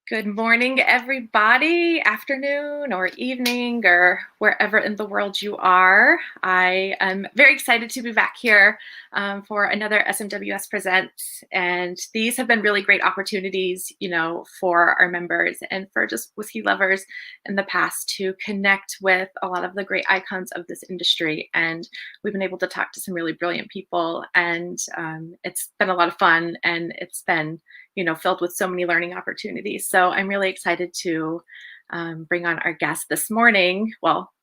Good morning, everybody, afternoon or evening or wherever in the world you are. I am very excited to be back here for another SMWS Presents. And these have been really great opportunities, for our members and for just whiskey lovers in the past to connect with a lot of the great icons of this industry. And we've been able to talk to some really brilliant people, and it's been a lot of fun, and it's been filled with so many learning opportunities. So I'm really excited to bring on our guest this morning,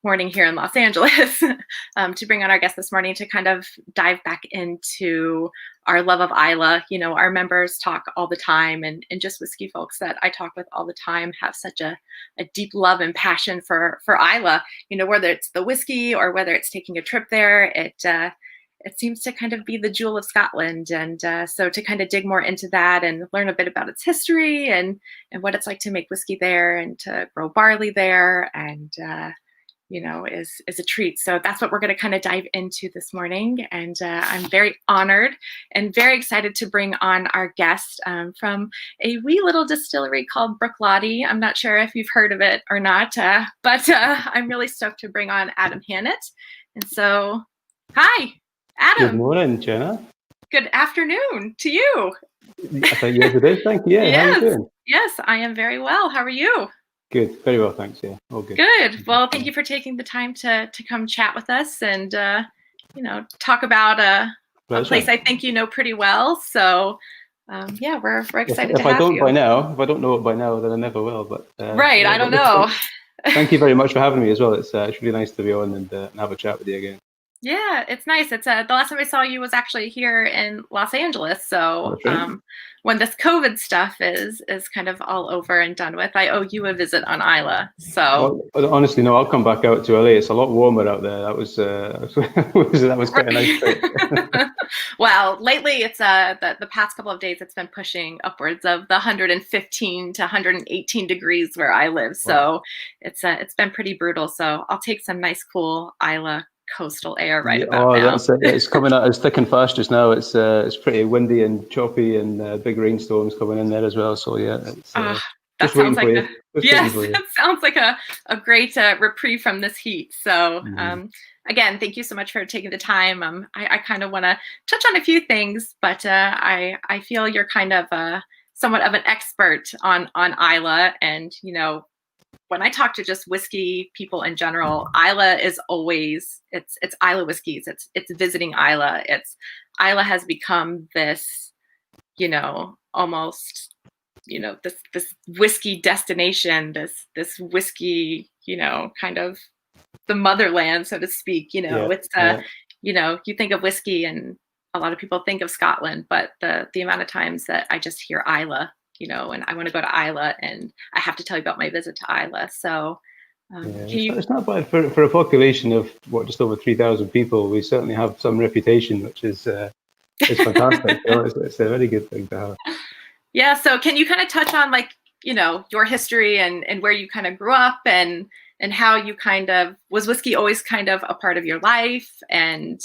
morning here in Los Angeles, to bring on our guest this morning to kind of dive back into our love of Islay. Our members talk all the time, and just whiskey folks that I talk with all the time have such a deep love and passion for Islay. Whether it's the whiskey or whether it's taking a trip there, it seems to kind of be the jewel of Scotland. And so to kind of dig more into that and learn a bit about its history and what it's like to make whiskey there and to grow barley there and, is a treat. So that's what we're going to kind of dive into this morning. And I'm very honored and very excited to bring on our guest from a wee little distillery called Bruichladdich. I'm not sure if you've heard of it or not, but I'm really stoked to bring on Adam Hannett. And so, hi. Adam. Good morning, Jenna. Good afternoon to you. I think yours it is. Thank you. Yeah, yes. How are you doing? Yes, I am very well. How are you? Good. Very well, thanks. Yeah, all good. Good. Well, thank you for taking the time to come chat with us and talk about a place I think you know pretty well. So we're excited to have you. If I don't know it by now, then I never will. But right, I don't know. Thank you very much for having me as well. It's really nice to be on and have a chat with you again. Yeah, it's nice. It's the last time I saw you was actually here in Los Angeles. So when this COVID stuff is kind of all over and done with, I owe you a visit on Islay. So honestly, no, I'll come back out to LA. It's a lot warmer out there. That was that was quite a nice trip. Well, lately it's the past couple of days it's been pushing upwards of the 115 to 118 degrees where I live. So it's been pretty brutal. So I'll take some nice cool Islay coastal air about now. That's it. It's coming out as thick and fast just now. It's pretty windy and choppy and big rainstorms coming in there as well. So yeah, that sounds like that sounds like a great reprieve from this heat. So again, thank you so much for taking the time. I kind of want to touch on a few things, but I feel you're kind of somewhat of an expert on Islay, and when I talk to just whiskey people in general, Islay is always it's Islay whiskeys. It's visiting Islay. Islay has become this, almost, this whiskey destination, this whiskey, kind of the motherland, so to speak. You think of whiskey and a lot of people think of Scotland, but the amount of times that I just hear Islay, and I want to go to Islay, and I have to tell you about my visit to Islay. So it's not bad for a population of just over 3,000 people. We certainly have some reputation, which is fantastic. It's a very good thing to have. Yeah. So can you kind of touch on your history and where you kind of grew up and how you was whiskey always kind of a part of your life? And,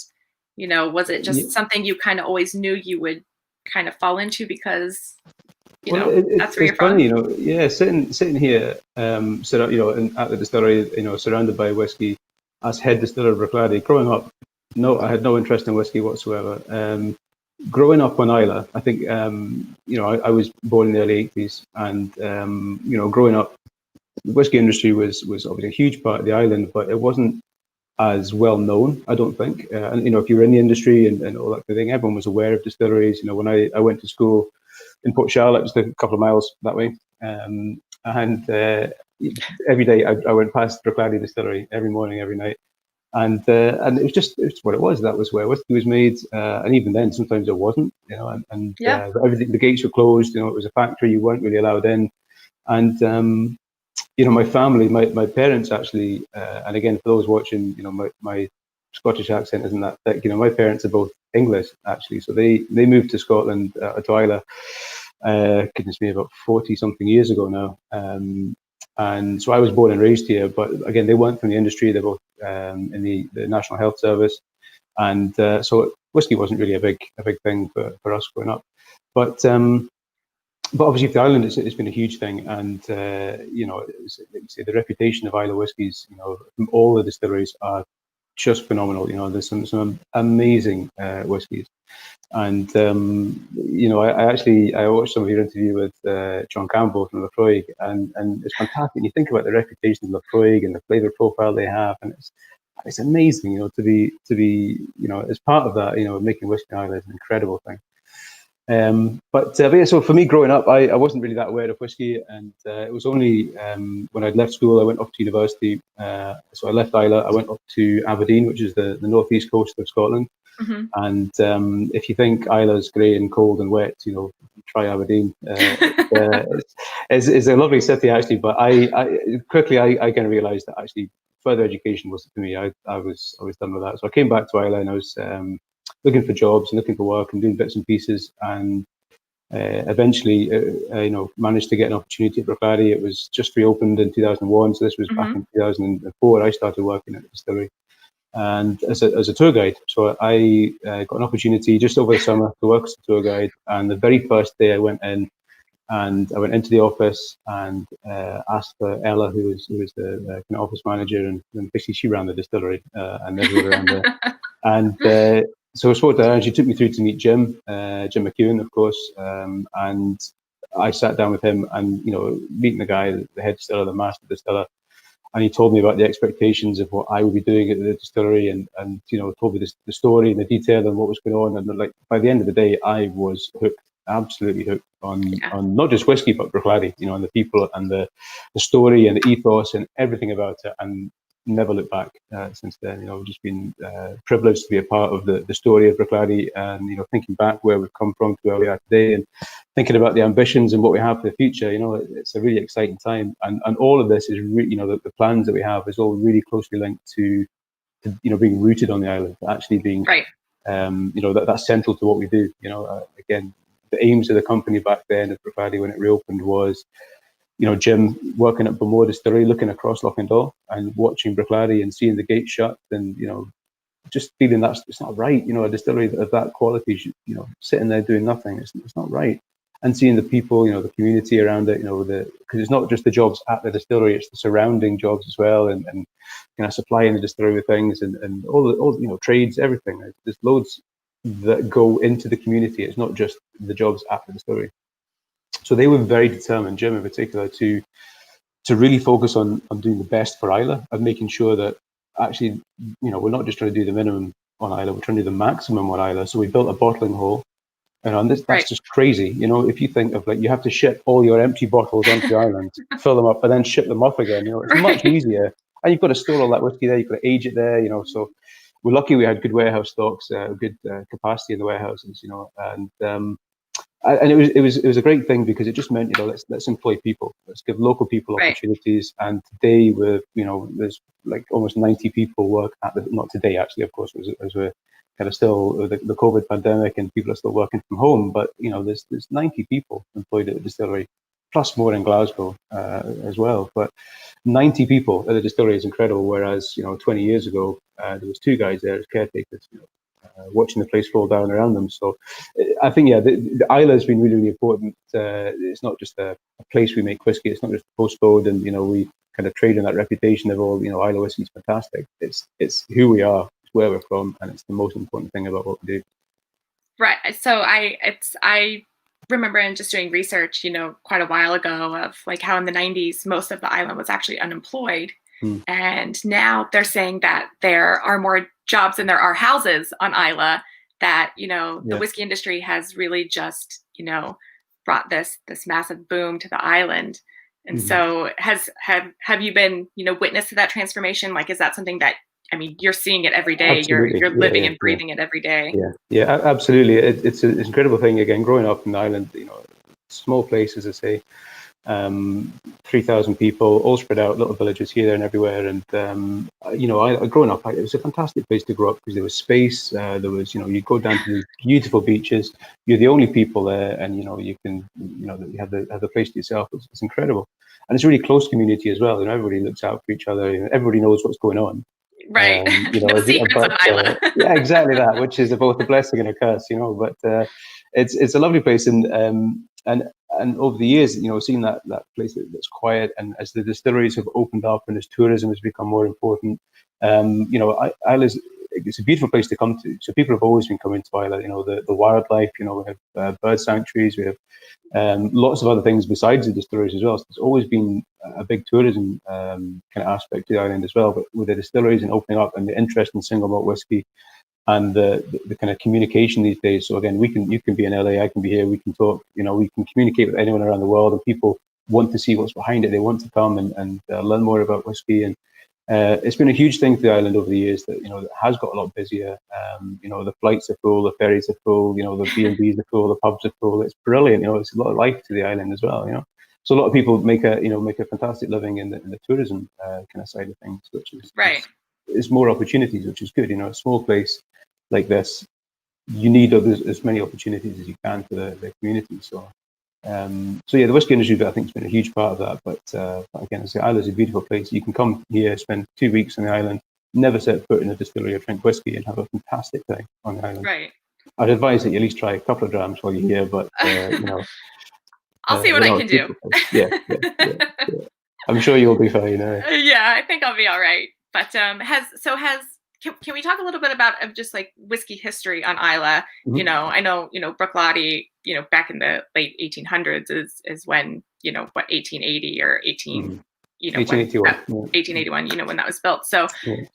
was it just something you kind of always knew you would kind of fall into because that's where you're from? Funny, sitting here, at the distillery, surrounded by whiskey, as head distiller of Bruichladdich. Growing up, I had no interest in whiskey whatsoever. Growing up on Islay, I think, I was born in the early 80s, and growing up, the whiskey industry was obviously a huge part of the island, but it wasn't as well known, I don't think. And if you were in the industry and all that kind of thing, everyone was aware of distilleries. When I went to school in Port Charlotte, just a couple of miles that way, and every day I went past Bruichladdich Distillery every morning, every night, and it's what it was. That was where whiskey was made, and even then, sometimes it wasn't. Everything, the gates were closed. It was a factory; you weren't really allowed in, and my family, my parents actually, and again for those watching, my Scottish accent isn't that thick. My parents are both English actually, so they moved to Scotland, to Islay, goodness me, about 40 something years ago now. And so I was born and raised here, but again, they weren't from the industry. They're both in the National Health Service, and so whiskey wasn't really a big thing for us growing up. But but obviously for the island, it's been a huge thing, and you know, like you say, the reputation of Islay whiskies, you know, from all the distilleries are just phenomenal. You know, there's some amazing whiskies, and you know, I watched some of your interview with John Campbell from Lafroig, and it's fantastic. You think about the reputation of Lafroig and the flavour profile they have, and it's amazing, you know, to be you know, as part of that, you know, making whiskey in Ireland is an incredible thing. But yeah, so for me growing up, I wasn't really that aware of whiskey, and it was only when I'd left school, I went off to university. So I left Islay, I went up to Aberdeen, which is the northeast coast of Scotland. Mm-hmm. And if you think Islay's grey and cold and wet, you know, try Aberdeen. It's a lovely city actually, but I quickly kind of realised that actually further education wasn't for me. I was done with that, so I came back to Islay, and I was looking for jobs and looking for work and doing bits and pieces, and eventually you know, managed to get an opportunity at Bruichladdich. It was just reopened in 2001, so this was back in 2004. I started working at the distillery and as a tour guide. So I got an opportunity just over the summer to work as a tour guide, and the very first day I went in, and I went into the office and asked for Ella, who was the kind of office manager, and basically she ran the distillery and everywhere around there. And so I spoke to her, and she took me through to meet Jim McEwen, of course, and I sat down with him, and you know, meeting the guy, the head distiller, the master distiller, and he told me about the expectations of what I would be doing at the distillery, and you know, told me the story and the detail and what was going on, and like by the end of the day, I was hooked, absolutely hooked on not just whiskey but Bruichladdich, you know, and the people and the story and the ethos and everything about it, and never looked back since then. You know, I've just been privileged to be a part of the story of Bruichladdich, and you know, thinking back where we've come from to where we are today, and thinking about the ambitions and what we have for the future. You know, it's a really exciting time, and all of this is you know, the plans that we have is all really closely linked to you know, being rooted on the island, actually being right. You know, that's central to what we do. You know, again, the aims of the company back then at Bruichladdich when it reopened was, you know, Jim working at Bowmore Distillery, looking across Lochander and watching Bruichladdich and seeing the gate shut, and you know, just feeling that it's not right. You know, a distillery of that quality should, you know, sitting there doing nothing. It's not right. And seeing the people, you know, the community around it, you know, because it's not just the jobs at the distillery, it's the surrounding jobs as well, and you know, supplying the distillery with things, and all you know, trades, everything. There's loads that go into the community. It's not just the jobs at the distillery. So they were very determined, Jim in particular, to really focus on doing the best for Islay, and making sure that actually, you know, we're not just trying to do the minimum on Islay, we're trying to do the maximum on Islay. So we built a bottling hall. And that's just crazy. You know, if you think of like, you have to ship all your empty bottles onto the island, fill them up, and then ship them off again. You know, it's much easier. And you've got to store all that whiskey there. You've got to age it there. You know, so we're lucky we had good warehouse stocks, good capacity in the warehouses. You know, and it was a great thing, because it just meant, you know, let's employ people, let's give local people opportunities. And today, with you know, there's like almost 90 people work at the, not today actually, of course, as we're kind of still the COVID pandemic and people are still working from home, but you know, there's 90 people employed at the distillery, plus more in Glasgow as well. But 90 people at the distillery is incredible. Whereas, you know, 20 years ago, there was 2 guys there as caretakers, you know, watching the place fall down around them. So I think, yeah, the Islay has been really, really important. It's not just a place we make whiskey. It's not just a postcode, and you know, we kind of trade on that reputation of all, you know, Islay whiskey is fantastic. It's who we are, it's where we're from, and it's the most important thing about what we do. Right. So I remember in just doing research, you know, quite a while ago, of like how in the 90s most of the island was actually unemployed. And now they're saying that there are more jobs than there are houses on Islay, that, you know, the whiskey industry has really just, you know, brought this massive boom to the island. And so have you been, you know, witness to that transformation? Like, is that something that, I mean, you're seeing it every day. Absolutely. You're living and breathing it every day. Yeah, absolutely. It's an incredible thing. Again, growing up in the island, you know, small place, as I say, 3,000 people, all spread out, little villages here, there, and everywhere. And you know, growing up, it was a fantastic place to grow up, because there was space. There was, you know, you go down to the beautiful beaches. You're the only people there, and you know, you can, you know, you have the place to yourself. It's incredible, and it's a really close community as well. And everybody looks out for each other. You know, everybody knows what's going on. Right. You know, no secrets on Islay. Yeah, exactly that, which is both a blessing and a curse, you know. But it's a lovely place, and and over the years, seeing that place that's quiet, and as the distilleries have opened up and as tourism has become more important, Isla's, it's a beautiful place to come to. So people have always been coming to Islay. The wildlife. We have bird sanctuaries. We have lots of other things besides the distilleries as well. So there's always been a big tourism kind of aspect to the island as well. But with the distilleries and opening up and the interest in single malt whiskey and the kind of communication these days. So again, you can be in LA, I can be here. We can talk. We can communicate with anyone around the world, and people want to see what's behind it. They want to come and learn more about whiskey. And it's been a huge thing for the island over the years that it has got a lot busier. The flights are full, the ferries are full, the B&Bs are full, the pubs are full. It's brilliant. It's a lot of life to the island as well. So a lot of people make a fantastic living in the tourism kind of side of things, which is right. It's more opportunities, which is good. A small place like this, you need as many opportunities as you can for the community. So yeah, the whiskey industry, I think, has been a huge part of that. But again, Islay's a beautiful place. You can come here, spend 2 weeks on the island, never set foot in a distillery or drink whiskey, and have a fantastic time on the island. Right. I'd advise that you at least try a couple of drams while you're here, but I'll see what I can do. Yeah. I'm sure you'll be fine. Yeah, I think I'll be all right. But can we talk a little bit about just like whiskey history on Islay? Mm-hmm. I know, Bruichladdich, back in the late 1800s is when, 1880 or 1881. 1881, when that was built. So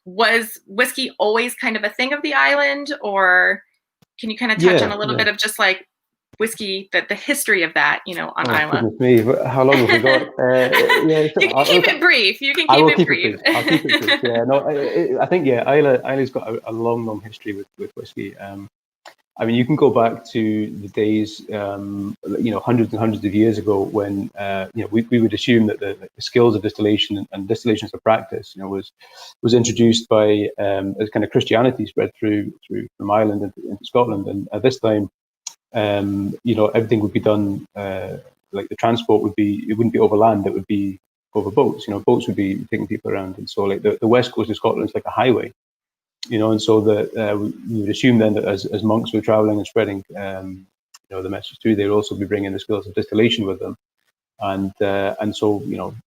was whiskey always kind of a thing of the island, or can you kind of touch on a little bit of just like whiskey, the history of that, on Islay? Goodness me, how long have we got? You can keep it brief. You can keep it brief. I'll keep it brief. Yeah, no, I think Islay's got a long history with whiskey. You can go back to the days, hundreds and hundreds of years ago when, we would assume that the skills of distillation and distillation as a practice, was introduced by as kind of Christianity spread through from Ireland into Scotland, and at this time, everything would be done, like the transport wouldn't be over land, it would be over boats. Boats would be taking people around. And so like the west coast of Scotland is like a highway, and so we would assume then that as monks were traveling and spreading, the message through, they would also be bringing the skills of distillation with them. And so,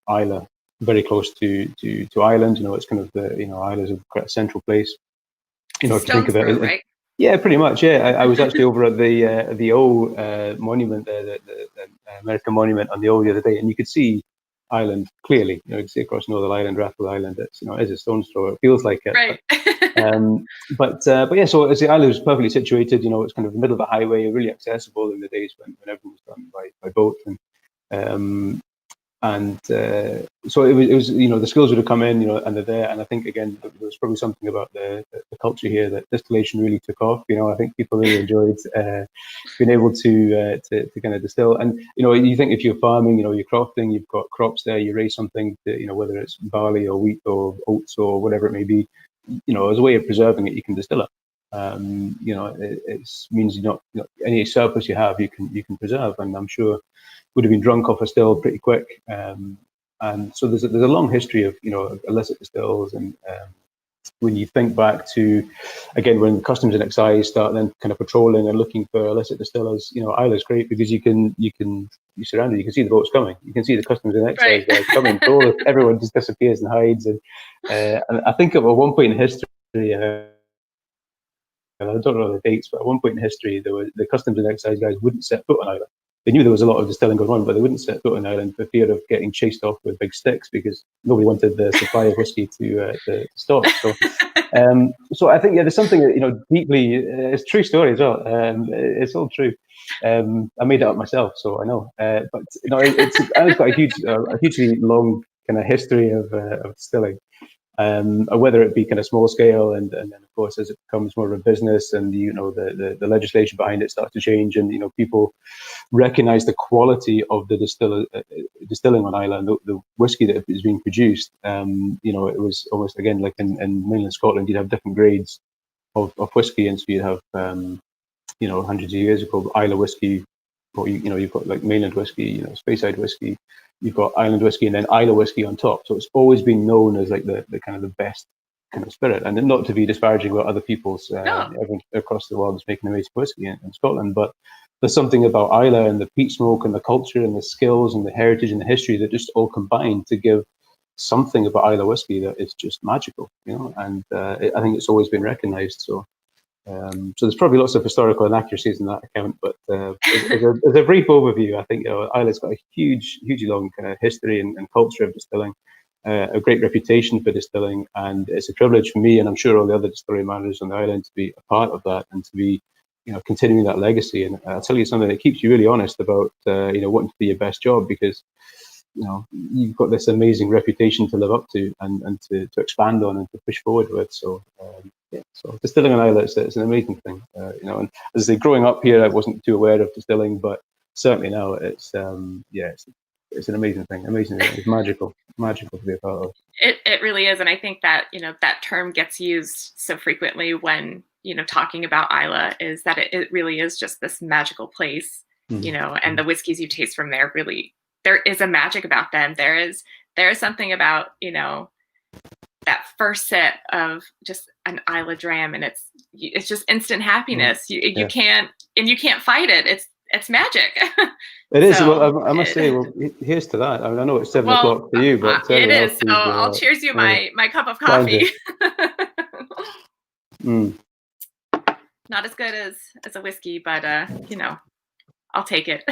Islay, very close to Ireland, it's kind of Islay is quite a central place, if you think about it. Right? Yeah, pretty much. Yeah, I was actually over at the old monument there, the American monument on the old the other day, and you could see Ireland clearly. You could see across Northern Ireland, Rathwell Island. It's is a stone's throw. It feels like it. Right. But yeah. So as the island was perfectly situated, it's kind of the middle of the highway, really accessible in the days when everything was done by boat, and so it was the skills would have come in, and they're there. And I think again there was probably something about the culture here that distillation really took off. I think people really enjoyed being able to kind of distill. And you think if you're farming, you're crofting, you've got crops there, you raise something to, whether it's barley or wheat or oats or whatever it may be, as a way of preserving it, you can distill it. It means any surplus you have, you can preserve, and I'm sure would have been drunk off a still pretty quick. And so there's a long history of illicit distills, and when you think back to again when customs and excise start then kind of patrolling and looking for illicit distillers, Islay's great because you surround it, you can see the boats coming, you can see the customs and excise guys coming. Everyone just disappears and hides, and I think at one point in history. I don't know the dates, but at one point in history, the customs and excise guys wouldn't set foot on Islay. They knew there was a lot of distilling going on, but they wouldn't set foot on Ireland for fear of getting chased off with big sticks because nobody wanted the supply of whiskey to stop. So I think there's something deeply. It's a true story as well. It's all true. I made it up myself, so I know. But it's got a hugely long kind of history of distilling. Whether it be kind of small scale, and then of course as it becomes more of a business, and the legislation behind it starts to change, and people recognise the quality of the distilling on Islay, the whiskey that is being produced. It was almost again like in mainland Scotland, you'd have different grades of whiskey, and so you'd have hundreds of years ago Islay whiskey, or you've got like mainland whiskey, Speyside whiskey. You've got island whiskey and then Islay whiskey on top. So it's always been known as like the kind of the best kind of spirit. And not to be disparaging about other people's, everyone across the world is making amazing whiskey in Scotland, but there's something about Islay and the peat smoke and the culture and the skills and the heritage and the history that just all combine to give something about Islay whiskey that is just magical, and I think it's always been recognised. So there's probably lots of historical inaccuracies in that account, but as a brief overview, I think Islay's got a hugely long kind of history and culture of distilling, a great reputation for distilling, and it's a privilege for me, and I'm sure all the other distillery managers on the island, to be a part of that and to be continuing that legacy. And I'll tell you something that keeps you really honest about wanting to do your best job, because you've got this amazing reputation to live up to and to expand on and to push forward with. So so distilling on Islay, it's an amazing thing. And as I say, growing up here, I wasn't too aware of distilling, but certainly now it's it's an amazing thing. It's magical to be a part of. It really is, and I think that that term gets used so frequently when talking about Islay, is that it really is just this magical place. And the whiskeys you taste from there, really, there is a magic about them. There is something about that first sip of just an Islay dram, and it's just instant happiness. You can't fight it. It's magic. It is. So, well, I must say, here's to that. I know it's 7 o'clock for you, but it is. So I'll cheers you my cup of coffee. Not as good as a whiskey, but I'll take it.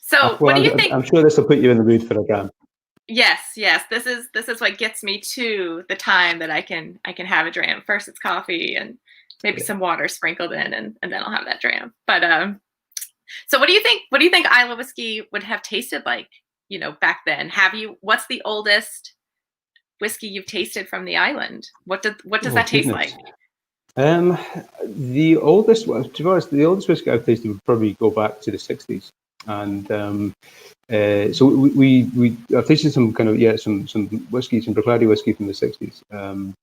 So what do you think? I'm sure this will put you in the mood for a dram. Yes. This is what gets me to the time that I can have a dram. First it's coffee and maybe some water sprinkled in, and then I'll have that dram. But so what do you think Islay whiskey would have tasted like, back then? What's the oldest whiskey you've tasted from the island? What does that taste like? The oldest, to be honest, the oldest whiskey I've tasted would probably go back to the 60s. And so I've tasted some kind of, some whiskey, some Bruichladdich whiskey from the 60s. And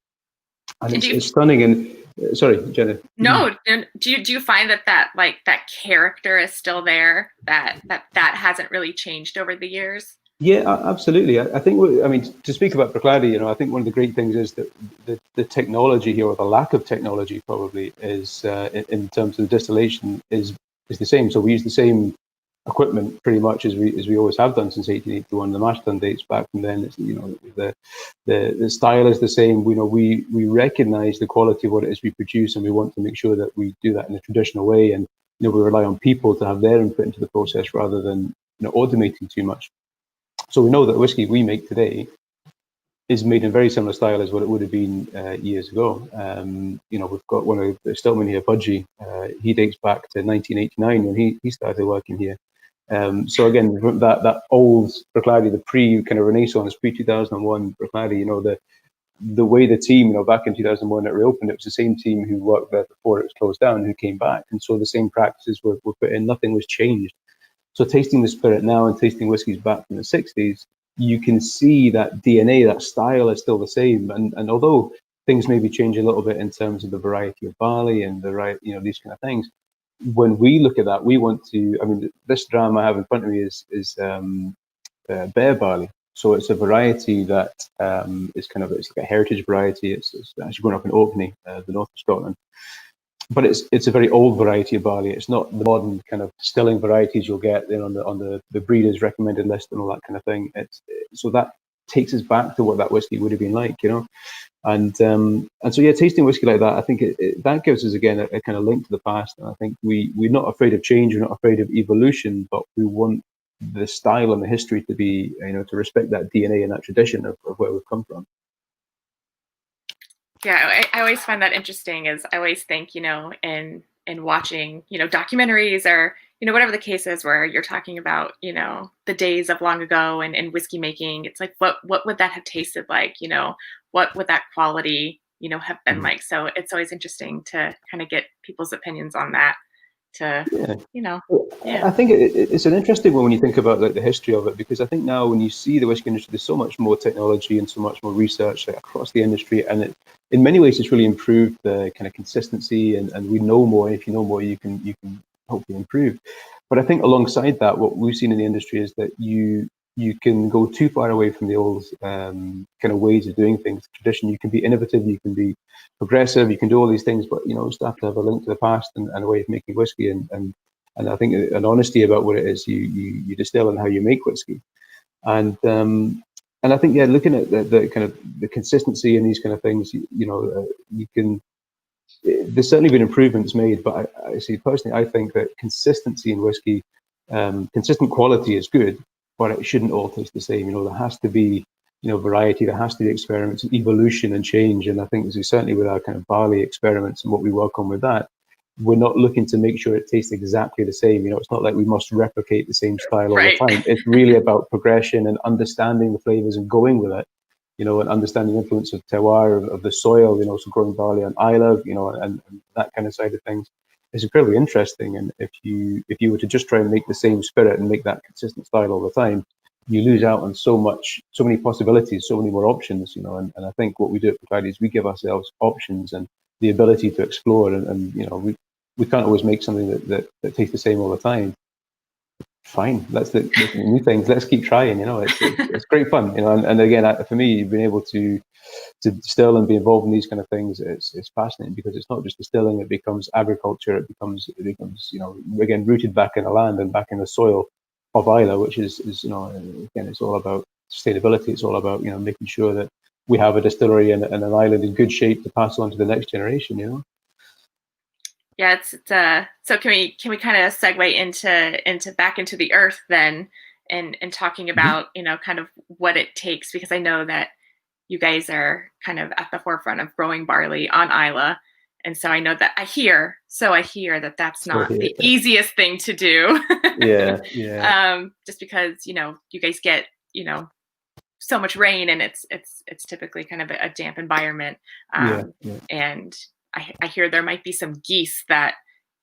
it's stunning. And sorry, Jenna. No, do you find that character is still there, that hasn't really changed over the years? Yeah, absolutely. I think, to speak about Bruichladdich, I think one of the great things is that the technology here, or the lack of technology probably, is in terms of the distillation is the same. So we use the same equipment pretty much as we always have done since 1881. The mash tun dates back from then. It's, the style is the same. We recognise the quality of what it is we produce, and we want to make sure that we do that in a traditional way. And we rely on people to have their input into the process rather than automating too much. So we know that the whiskey we make today is made in very similar style as what it would have been years ago. We've got one of the Stillman here, Budgie. He dates back to 1989 when he started working here. So again, that old Bruichladdich, the pre kind of Renaissance, pre-2001 Bruichladdich, the way the team, back in 2001 it reopened, it was the same team who worked there before it was closed down who came back. And so the same practices were put in, nothing was changed. So tasting the spirit now and tasting whiskies back from the 60s, you can see that DNA, that style is still the same. And although things maybe change a little bit in terms of the variety of barley and these kind of things, when we look at that, we want to, this dram I have in front of me is Bear Barley. So it's a variety that it's like a heritage variety. It's actually grown up in Orkney, the north of Scotland. But it's a very old variety of barley. It's not the modern kind of distilling varieties you'll get on the breeders' recommended list and all that kind of thing. So that takes us back to what that whiskey would have been like, And so tasting whiskey like that, I think that gives us again a kind of link to the past. And I think we're not afraid of change, we're not afraid of evolution, but we want the style and the history to be, to respect that DNA and that tradition of where we've come from. Yeah, I always find that interesting. Is I always think, in watching, documentaries or, whatever the case is, where you're talking about, the days of long ago and whiskey making. It's like, what would that have tasted like? What would that quality, have been like? So it's always interesting to kind of get people's opinions on that. I think it's an interesting one when you think about the history of it, because I think now when you see the whiskey industry, there's so much more technology and so much more research across the industry, and in many ways it's really improved the kind of consistency, and we know more. And if you know more, you can hopefully improve. But I think alongside that, what we've seen in the industry is that you can go too far away from the old kind of ways of doing things, tradition. You can be innovative, you can be progressive, you can do all these things, but you still have to have a link to the past and a way of making whiskey. And I think an honesty about what it is you distill and how you make whiskey. And I think, yeah, looking at the kind of the consistency in these kind of things, you can. There's certainly been improvements made, but I see personally, I think that consistency in whiskey, consistent quality is good, but it shouldn't all taste the same. There has to be, variety. There has to be experiments, evolution, and change. And I think certainly with our kind of barley experiments and what we work on with that, we're not looking to make sure it tastes exactly the same. It's not like we must replicate the same style all the time. It's really about progression and understanding the flavors and going with it. And understanding the influence of terroir, of the soil, so growing barley on Islay, and that kind of side of things is incredibly interesting. And if you were to just try and make the same spirit and make that consistent style all the time, you lose out on so many possibilities, so many more options, and I think what we do at Bruichladdich is we give ourselves options and the ability to explore, and we can't always make something that tastes the same all the time. Fine, that's the new things. Let's keep trying. It's great fun. And again, for me, being able to distill and be involved in these kind of things, it's fascinating because it's not just distilling; it becomes agriculture. It becomes again rooted back in the land and back in the soil of Islay, which is again, it's all about sustainability. It's all about making sure that we have a distillery and an island in good shape to pass on to the next generation. Yeah, it's so can we kind of segue into back into the earth then, and talking about kind of what it takes, because I know that you guys are kind of at the forefront of growing barley on Islay, and so I know that I hear that that's not the easiest thing to do. Yeah. Just because you guys get so much rain, and it's typically kind of a damp environment, and I hear there might be some geese that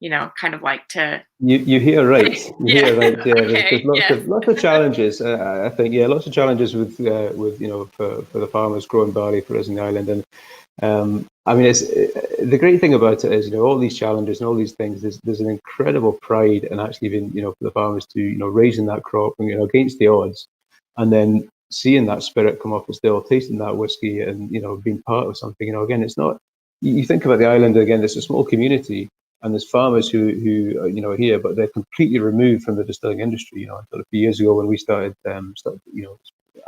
kind of like to. You hear right. You hear right. Yeah, okay. There's lots of challenges. I think lots of challenges with for the farmers growing barley for us in the island, and it's the great thing about it is all these challenges and all these things. There's an incredible pride in actually being for the farmers to raising that crop and against the odds, and then seeing that spirit come off the still, tasting that whiskey, and being part of something. Again, it's not. You think about the island again. It's a small community, and there's farmers who are here, but they're completely removed from the distilling industry. Until a few years ago when we started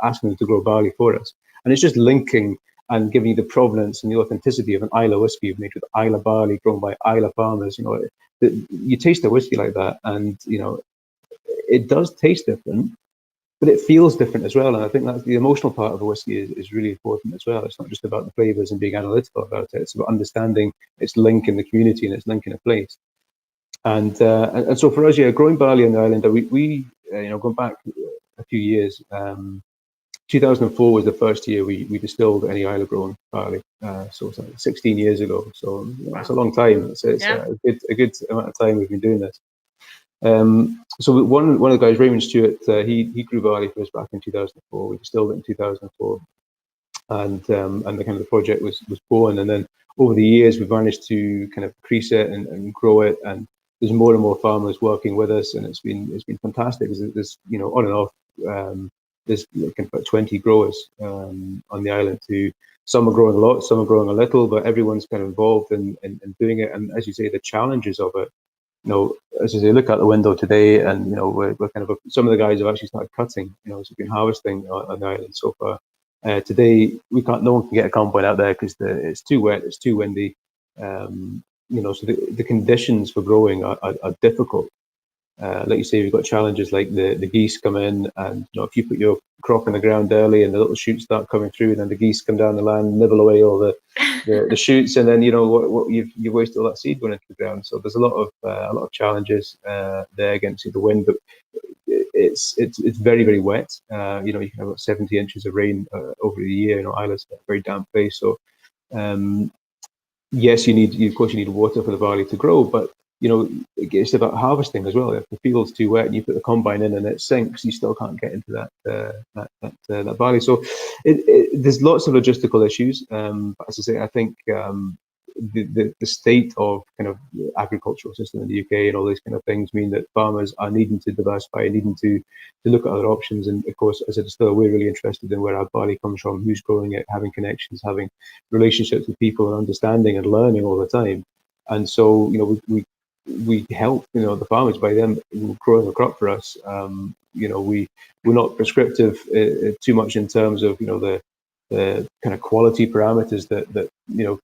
asking them to grow barley for us, and it's just linking and giving you the provenance and the authenticity of an Islay whiskey made with Islay barley grown by Islay farmers. You taste a whiskey like that, and it does taste different. But it feels different as well, and I think that's the emotional part of a whiskey is really important as well. It's not just about the flavors and being analytical about it; it's about understanding its link in the community and its link in a place. And so for us, growing barley on the island, we going back a few years, 2004 was the first year we distilled any Islay grown barley. So it's like 16 years ago. So it's a long time. It's a good amount of time we've been doing this. So one of the guys, Raymond Stewart, he grew barley for us back in 2004. We distilled it in 2004, and the kind of the project was born. And then over the years, we've managed to kind of increase it and grow it. And there's more and more farmers working with us, and it's been fantastic. There's on and off. There's about 20 growers on the island. Some are growing a lot, some are growing a little, but everyone's kind of involved in doing it. And as you say, the challenges of it. As I say, look out the window today, and we're kind of some of the guys have actually started cutting. So we've been harvesting on the island so far. Today, no one can get a combine out there because it's too wet, it's too windy. So the conditions for growing are difficult. Like you say, we've got challenges like the geese come in, and if you put your crop in the ground early and the little shoots start coming through, and then the geese come down the land, nibble away all the shoots, and then what you've wasted all that seed going into the ground. So there's a lot of challenges there against the wind, but it's very, very wet. You can have about 70 inches of rain over the year. Islay's a very damp place, so yes, you need water for the barley to grow, but it's about harvesting as well. If the field's too wet and you put the combine in and it sinks, you still can't get into that barley. So there's lots of logistical issues. But as I say, I think the state of kind of agricultural system in the UK and all these kind of things mean that farmers are needing to diversify, needing to look at other options. And of course, as a distiller, we're really interested in where our barley comes from, who's growing it, having connections, having relationships with people, and understanding and learning all the time. And so, we help, the farmers by them growing the crop for us. We're not prescriptive too much in terms of, the kind of quality parameters that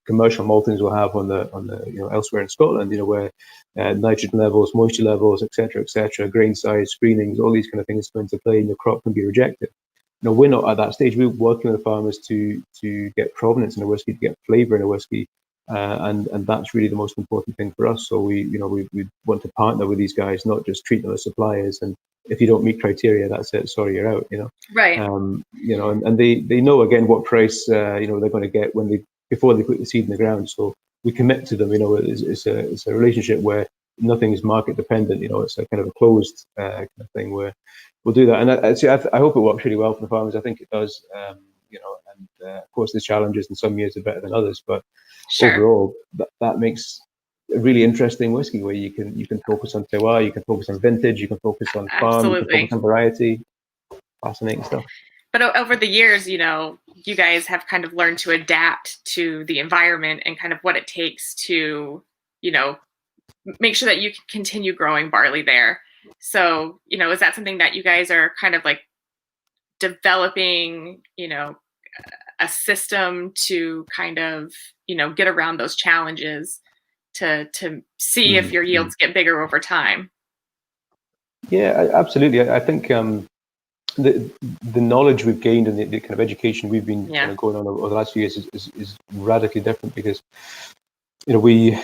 commercial maltings will have on the elsewhere in Scotland, where nitrogen levels, moisture levels, etc., grain size, screenings, all these kind of things come into play, and your crop can be rejected. We're not at that stage. We're working with the farmers to get provenance in a whiskey, to get flavour in a whiskey, and that's really the most important thing for us. So we want to partner with these guys, not just treat them as suppliers. And if you don't meet criteria, that's it. Sorry, you're out. Right. And they know again what price they're going to get before they put the seed in the ground. So we commit to them. It's a relationship where nothing is market dependent. It's a kind of a closed kind of thing where we'll do that. And I hope it works really well for the farmers. I think it does. Of course, there's challenges, and some years are better than others. But overall, that makes a really interesting whiskey where you can focus on terroir, you can focus on vintage, you can focus on farm, you can focus on variety. Fascinating stuff. But over the years, you guys have kind of learned to adapt to the environment and kind of what it takes to, make sure that you can continue growing barley there. So, is that something that you guys are kind of like developing, a system to kind of, get around those challenges to see if your yields get bigger over time? Yeah, absolutely. I think the knowledge we've gained and the kind of education we've been kind of going on over the last few years is radically different, because we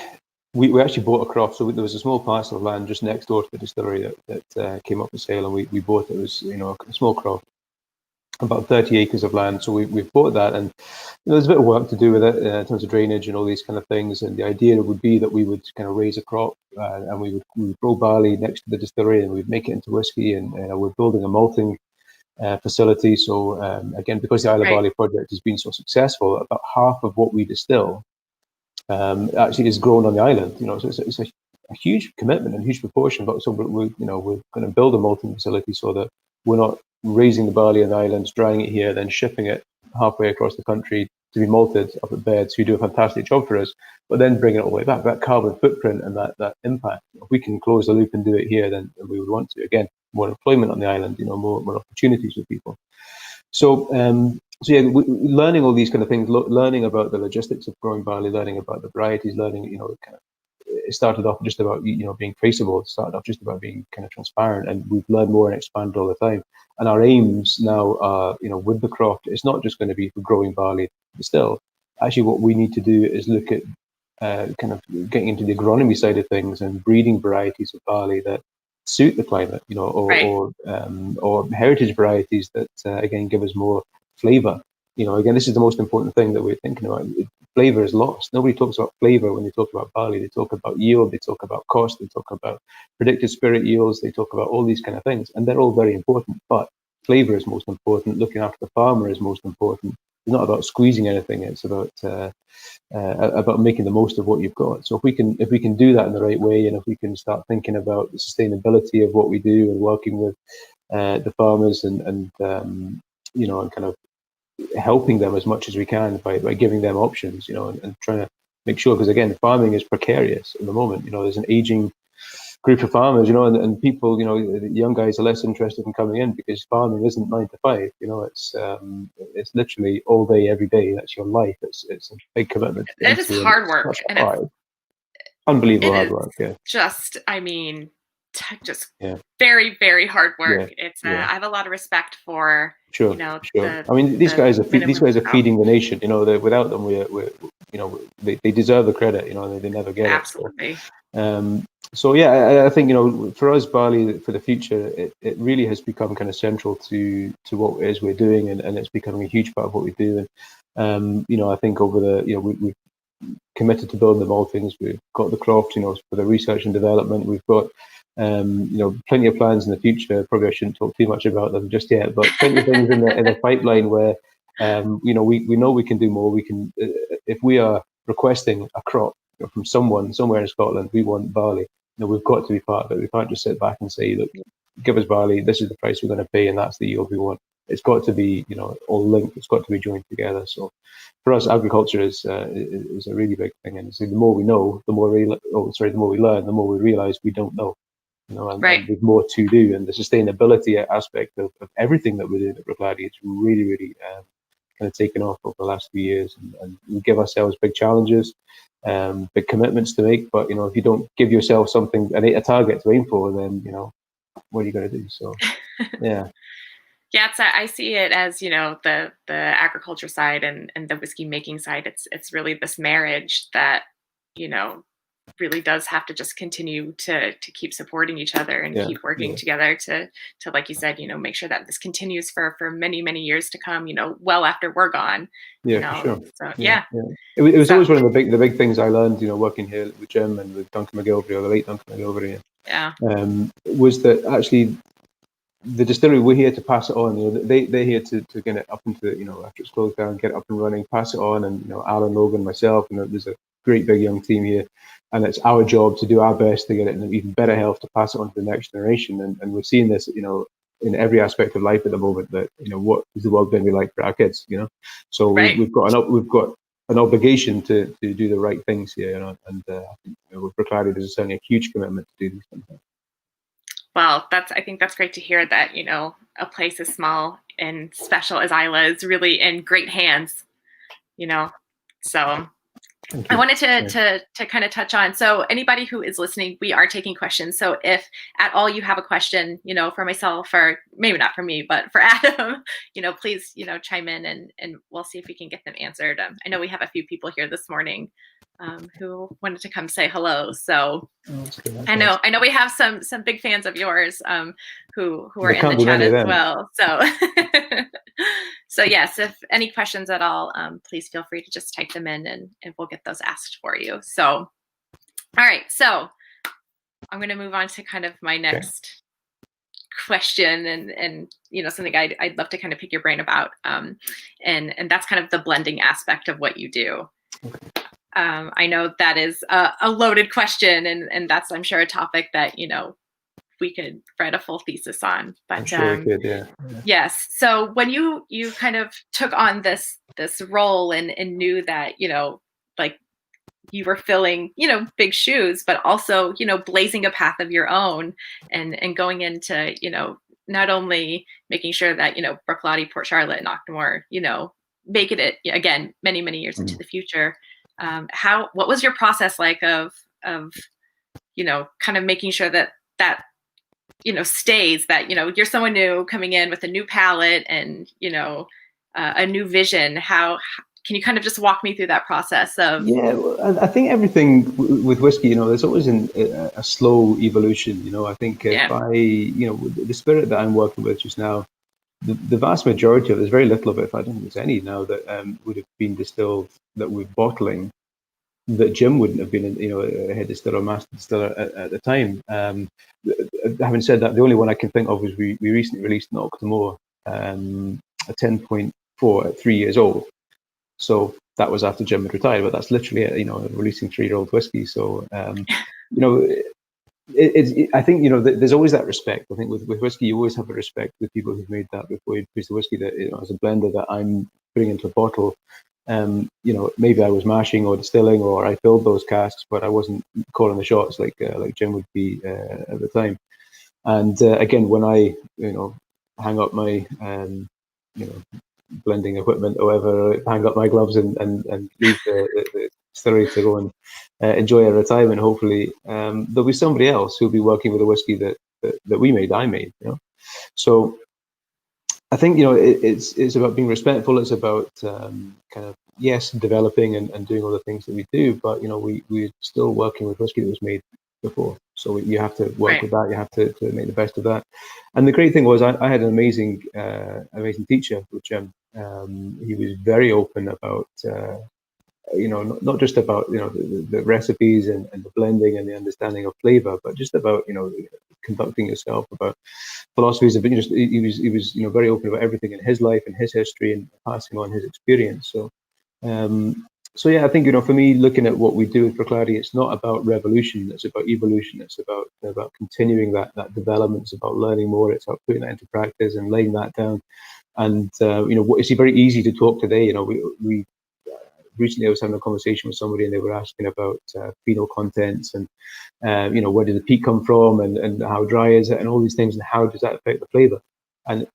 actually bought a crop. So there was a small parcel of land just next door to the distillery that came up for sale, and we bought it. It was a small crop, about 30 acres of land. So we bought that, and there's a bit of work to do with it in terms of drainage and all these kind of things. And the idea would be that we would kind of raise a crop, and we would grow barley next to the distillery, and we'd make it into whiskey. And we're building a malting facility. So again, because the Islay Barley project has been so successful, about half of what we distill actually is grown on the island. So it's a huge commitment and huge proportion. But so we're going to build a malting facility so that we're not raising the barley on the islands, drying it here, then shipping it halfway across the country to be malted up at Beds, who do a fantastic job for us, but then bring it all the way back. That carbon footprint and that impact, if we can close the loop and do it here, then we would want to. Again, more employment on the island, more opportunities for people. So learning all these kind of things, learning about the logistics of growing barley, learning about the varieties, learning, it started off just about, being traceable. It started off just about being kind of transparent, and we've learned more and expanded all the time. And our aims now are, with the crop, it's not just going to be for growing barley still. Actually, what we need to do is look at kind of getting into the agronomy side of things and breeding varieties of barley that suit the climate, or heritage varieties that again give us more flavor. Again, this is the most important thing that we're thinking about. Flavor is lost. Nobody talks about flavor when they talk about barley. They talk about yield, they talk about cost, they talk about predicted spirit yields, they talk about all these kind of things, and they're all very important. But flavor is most important. Looking after the farmer is most important. It's not about squeezing anything. It's about making the most of what you've got. So if we can do that in the right way, and if we can start thinking about the sustainability of what we do and working with the farmers and kind of helping them as much as we can by giving them options, and trying to make sure, because again, farming is precarious at the moment. There's an aging group of farmers, and people, the young guys are less interested in coming in because farming isn't 9 to 5. It's literally all day, every day. That's your life. It's a big commitment. It is hard work, and it's unbelievable hard work. Yeah. Just very, very hard work. Yeah. It's I have a lot of respect for. Sure. These guys are feeding the nation. Without them, they deserve the credit. They never get Absolutely. it. So I think for us, barley for the future, it really has become kind of central to what it is we're doing, and it's becoming a huge part of what we do. And I think over we've committed to building the maltings. We've got the croft, for the research and development. We've got plenty of plans in the future. Probably I shouldn't talk too much about them just yet, but plenty of things in the pipeline where we know we can do more. We can, if we are requesting a crop from someone somewhere in Scotland, we want barley. We've got to be part of it. We can't just sit back and say, look, give us barley. This is the price we're going to pay, and that's the yield we want. it's got to be, all linked. It's got to be joined together. So for us, agriculture is a really big thing. And so the more we know, the more we learn, the more we realize we don't know. And there's more to do. And the sustainability aspect of everything that we're doing at Bruichladdich is really, really kind of taken off over the last few years. And we give ourselves big challenges, big commitments to make. But, if you don't give yourself something, a target to aim for, then, what are you going to do? So, yeah. Yeah, I see it as, the agriculture side and the whiskey making side. It's really this marriage that, really does have to just continue to keep supporting each other and keep working together to, like you said, make sure that this continues for many, many years to come, well after we're gone. Yeah, for sure. So, It was always one of the big things I learned, working here with Jim and with Duncan McGilvery, or the late Duncan McGilvery. Was that actually the distillery, we're here to pass it on. They're here to get it up into, after it's closed down, get it up and running, pass it on. And, Alan, Logan, myself, there's a great big young team here. And it's our job to do our best to get it in even better health, to pass it on to the next generation. And we're seeing this, in every aspect of life at the moment, that, what is the world going to be like for our kids, So we've got an obligation to do the right things here, and I think with Bruichladdich, there's certainly a huge commitment to do these things. Well, I think that's great to hear that, a place as small and special as Islay is really in great hands, so I wanted to kind of touch on, so anybody who is listening, we are taking questions. So if at all you have a question, for myself, or maybe not for me, but for Adam, please, chime in and we'll see if we can get them answered. I know we have a few people here this morning who wanted to come say hello. So I know we have some big fans of yours who are in the chat as well. So so yes, if any questions at all, please feel free to just type them in and we'll get those asked for you. So all right, so I'm going to move on to kind of my next question and something I'd love to kind of pick your brain about, and that's kind of the blending aspect of what you do. I know that is a loaded question, and that's, I'm sure, a topic that, we could write a full thesis on. But I'm sure we could, yeah. Yes. So when you kind of took on this role and knew that, like you were filling, big shoes, but also, blazing a path of your own and going into, not only making sure that, Bruichladdich, Port Charlotte, and Knockmore, make it again many, many years into the future. What was your process like of kind of making sure that stays, that you're someone new coming in with a new palate and a new vision? How can you kind of just walk me through that process of? Well, I think everything with whiskey, there's always a slow evolution. I think the spirit that I'm working with just now, the vast majority of there's very little of it, if I don't think there's any now, that would have been distilled, that we're bottling, that Jim wouldn't have been, a head distiller or master distiller at the time. Having said that, the only one I can think of is we recently released Knockmore, a 10.4 at 3 years old. So that was after Jim had retired, but that's literally it, releasing 3-year-old whiskey. So, I think, there's always that respect. I think with whiskey, you always have a respect with people who've made that before you produce the whiskey, that, as a blender that I'm putting into a bottle, maybe I was mashing or distilling, or I filled those casks, but I wasn't calling the shots like Jim would be at the time. And again, when I hang up my blending equipment or whatever, hang up my gloves and leave the distillery to go and enjoy a retirement, hopefully there'll be somebody else who'll be working with a whiskey that I made. So I think it's about being respectful. It's about kind of developing and doing all the things that we do, but we're still working with whiskey that was made before. So you have to work with that. You have to make the best of that. And the great thing was I had an amazing teacher with Jim. He was very open about not just about the recipes and the blending and the understanding of flavor, but just about conducting yourself, about philosophies of he was very open about everything in his life and his history and passing on his experience. So I think for me, looking at what we do with Bruichladdich, it's not about revolution, it's about evolution. It's about continuing that development. It's about learning more. It's about putting that into practice and laying that down. And it's very easy to talk today. We recently I was having a conversation with somebody, and they were asking about phenol contents and where did the peat come from, and how dry is it, and all these things, and how does that affect the flavor. And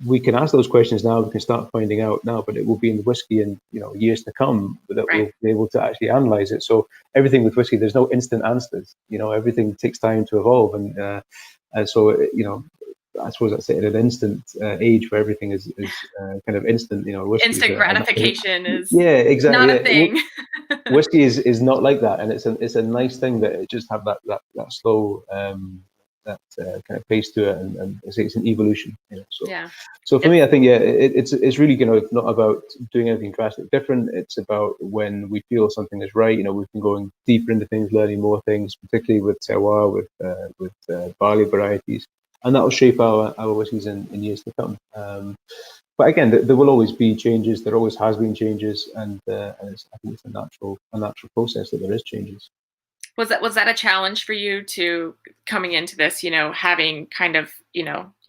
we can ask those questions now. We can start finding out now, but it will be in the whiskey in years to come that we'll be able to actually analyze it. So everything with whiskey, there's no instant answers. Everything takes time to evolve, and so I suppose that's it. At an instant age where everything is kind of instant, whiskey instant gratification is exactly not a thing. Whiskey is not like that, and it's a nice thing that it just have that slow kind of pace to it, and it's an evolution. So for me, I think it's really not about doing anything drastically different. It's about when we feel something is right. We've been going deeper into things, learning more things, particularly with terroir, with barley varieties. And that will shape our whiskies in years to come. But again, there will always be changes. There always has been changes, and I think it's a natural process that there is changes. Was that a challenge for you to coming into this? Having kind of you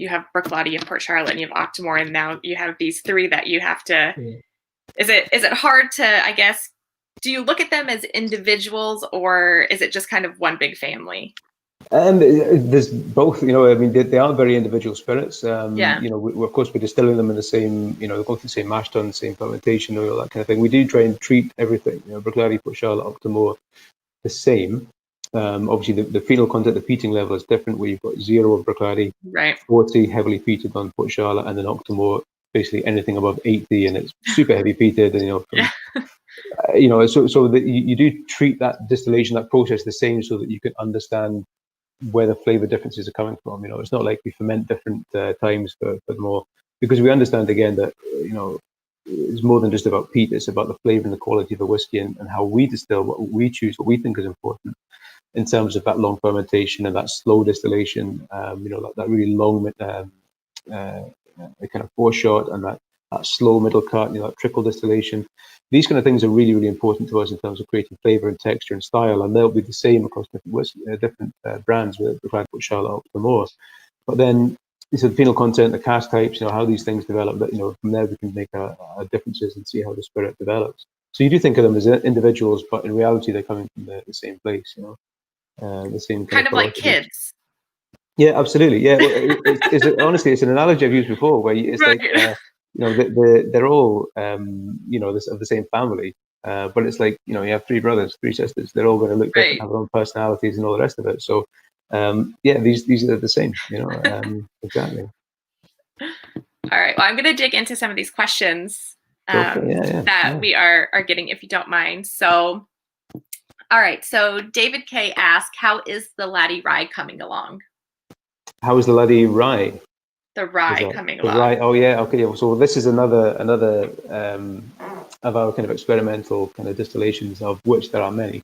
have Bruichladdich, you have Port Charlotte, and you have Octomore, and now you have these three that you have to. Yeah. Is it hard to, I guess? Do you look at them as individuals, or is it just kind of one big family? There's both, they are very individual spirits. We, of course, we're distilling them in the same, they go through the same mash tun, same fermentation, all that kind of thing. We do try and treat everything, Bruichladdich, Port Charlotte, Octomore, the same. Obviously, the phenol content, the peating level is different. Where you've got 0 of Bruichladdich, 40 heavily peated on Port Charlotte, and then Octomore, basically anything above 80, and it's super heavy peated, and so that you do treat that distillation, that process, the same, so that you can understand where the flavor differences are coming from. It's not like we ferment different times for more, because we understand again that it's more than just about peat. It's about the flavor and the quality of the whiskey, and how we distill, what we choose, what we think is important in terms of that long fermentation and that slow distillation. That really long kind of foreshot, and that slow middle cut, that trickle distillation. These kind of things are really, really important to us in terms of creating flavor and texture and style, and they'll be the same across different brands with Bruichladdich, Port Charlotte, Octomore. But then, the phenol content, the cask types, how these things develop. That from there we can make our differences and see how the spirit develops. So you do think of them as individuals, but in reality they're coming from the same place. The same kind of like kids. Yeah, absolutely. Yeah, honestly, it's an analogy I've used before, where it's like. They're all, of the same family, but it's like, you have 3 brothers, 3 sisters. They're all going to look different, have their own personalities and all the rest of it. So, these are the same, exactly. All right. Well, I'm going to dig into some of these questions that we are getting, if you don't mind. So, all right. So David K asked, how is the Laddie Rye coming along? How is the Laddie Rye? The rye coming along. Rye. Oh yeah, okay. So this is another of our kind of experimental kind of distillations, of which there are many.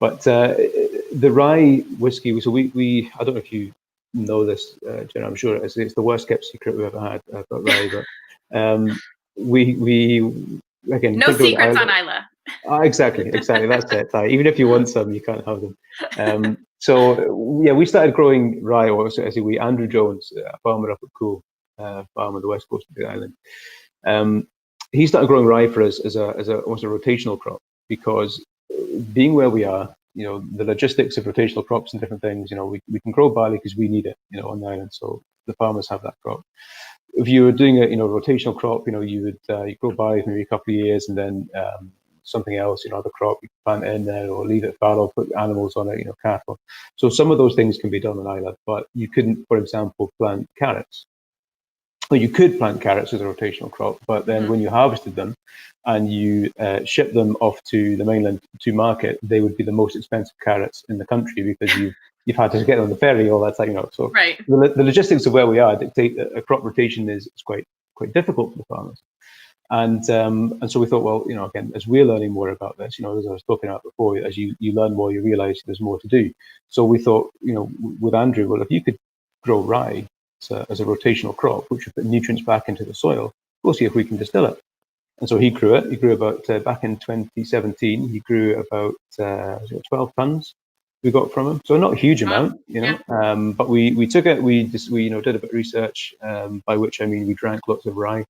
But the rye whiskey. So we I don't know if you know this, Jenna. I'm sure it's the worst kept secret we've ever had about rye. But we again, no secrets on Islay. Exactly. That's it. Even if you want some, you can't have them. So we started growing rye, or actually Andrew Jones, a farmer up at Cool, farm on the west coast of the island. He started growing rye for us as almost a rotational crop, because being where we are, the logistics of rotational crops and different things, we can grow barley because we need it, on the island. So the farmers have that crop. If you were doing a rotational crop, you would you grow barley for maybe a couple of years, and then something else, the crop you plant in there, or leave it fallow, put animals on it, cattle. So some of those things can be done on island, but you couldn't, for example, plant carrots. Well, you could plant carrots as a rotational crop, but then when you harvested them and you ship them off to the mainland to market, they would be the most expensive carrots in the country, because you've had to get on the ferry all that time, So the logistics of where we are dictate that a crop rotation is quite difficult for the farmers. And so we thought, well, again, as we're learning more about this, as I was talking about before, as you learn more, you realize there's more to do. So we thought, with Andrew, well, if you could grow rye as a rotational crop, which would put nutrients back into the soil, we'll see if we can distill it. And so he grew it. He grew about, back in 2017, he grew about 12 tons we got from them. So not a huge Wow. amount, but we took it. We did a bit of research, by which I mean we drank lots of rye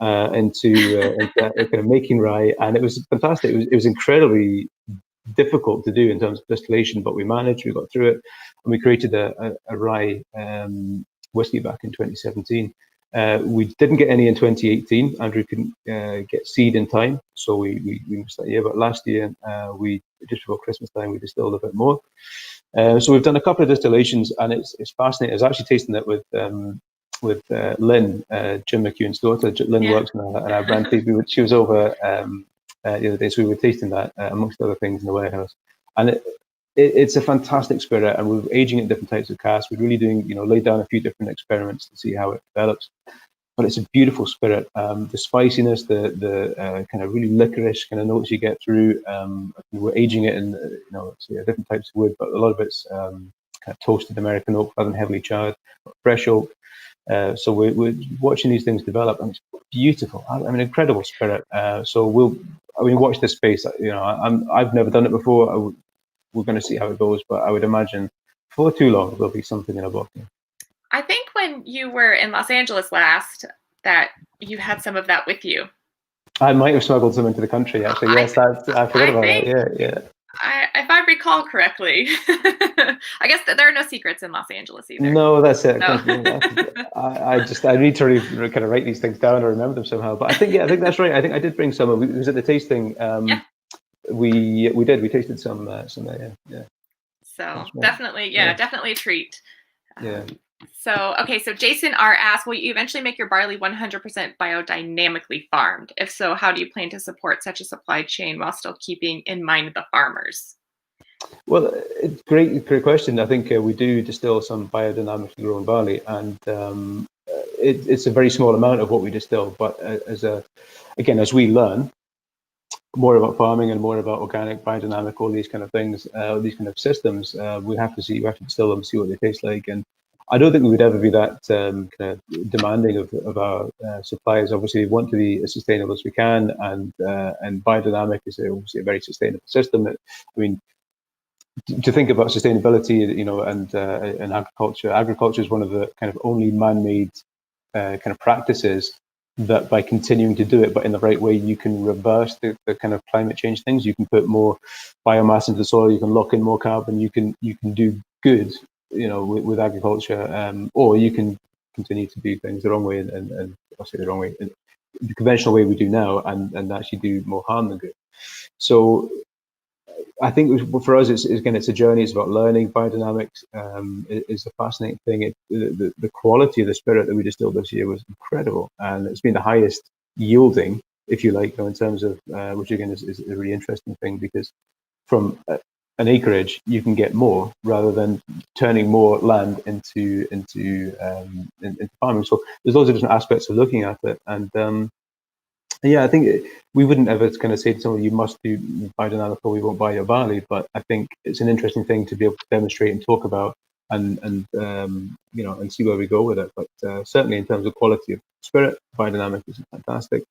into kind of making rye, and it was fantastic. It was incredibly difficult to do in terms of distillation, but we managed. We got through it, and we created a rye whiskey back in 2017. We didn't get any in 2018. Andrew couldn't get seed in time, so we missed that year. But last year, we just before Christmas time, we distilled a bit more. So we've done a couple of distillations, and it's fascinating. I was actually tasting it with Lynn, Jim McEwen's daughter. Lynn works in our brand team. She was over the other day, so we were tasting that amongst other things in the warehouse, and it's a fantastic spirit, and we're aging at different types of casks. We're really doing, laid down a few different experiments to see how it develops. But it's a beautiful spirit. The spiciness, the kind of really licorice kind of notes you get through. We're aging it in, different types of wood, but a lot of it's kind of toasted American oak rather than heavily charred, fresh oak. So we're watching these things develop, and it's beautiful. I mean, incredible spirit. So watch this space. I've never done it before. We're going to see how it goes, but I would imagine for too long there'll be something in a bottle. I think when you were in Los Angeles last, that you had some of that with you. I might have smuggled some into the country, actually. Yes, I forgot about that. Yeah. If I recall correctly, I guess that there are no secrets in Los Angeles either. No, that's it. No. I need to really kind of write these things down or remember them somehow. But I think that's right. I think I did bring some. It was at the tasting. We tasted some there. Yeah. So definitely a treat. Yeah. So Jason R asked, will you eventually make your barley 100% biodynamically farmed? If so, how do you plan to support such a supply chain while still keeping in mind the farmers? Well, it's great question. I think we do distill some biodynamically grown barley, and it's a very small amount of what we distill. But as we learn more about farming and more about organic, biodynamic, all these kind of things, these kind of systems, we have to distill them, see what they taste like. And I don't think we would ever be that kind of demanding of our suppliers. Obviously, we want to be as sustainable as we can, and biodynamic is obviously a very sustainable system. To think about sustainability, and agriculture. Agriculture is one of the kind of only man-made kind of practices that, by continuing to do it, but in the right way, you can reverse the kind of climate change things. You can put more biomass into the soil. You can lock in more carbon. You can do good, with agriculture, or you can continue to do things the wrong way, and I'll say the wrong way, the conventional way we do now, and actually do more harm than good. So I think for us, it's a journey. It's about learning. Biodynamics is a fascinating thing. The quality of the spirit that we distilled this year was incredible, and it's been the highest yielding, if you like, in terms of which again is a really interesting thing, because from an acreage you can get more rather than turning more land into farming. So there's loads of different aspects of looking at it, and I think we wouldn't ever kind of say to someone, you must do biodynamic or we won't buy your barley. But I think it's an interesting thing to be able to demonstrate and talk about, and see where we go with it. But certainly in terms of quality of spirit, biodynamic is fantastic.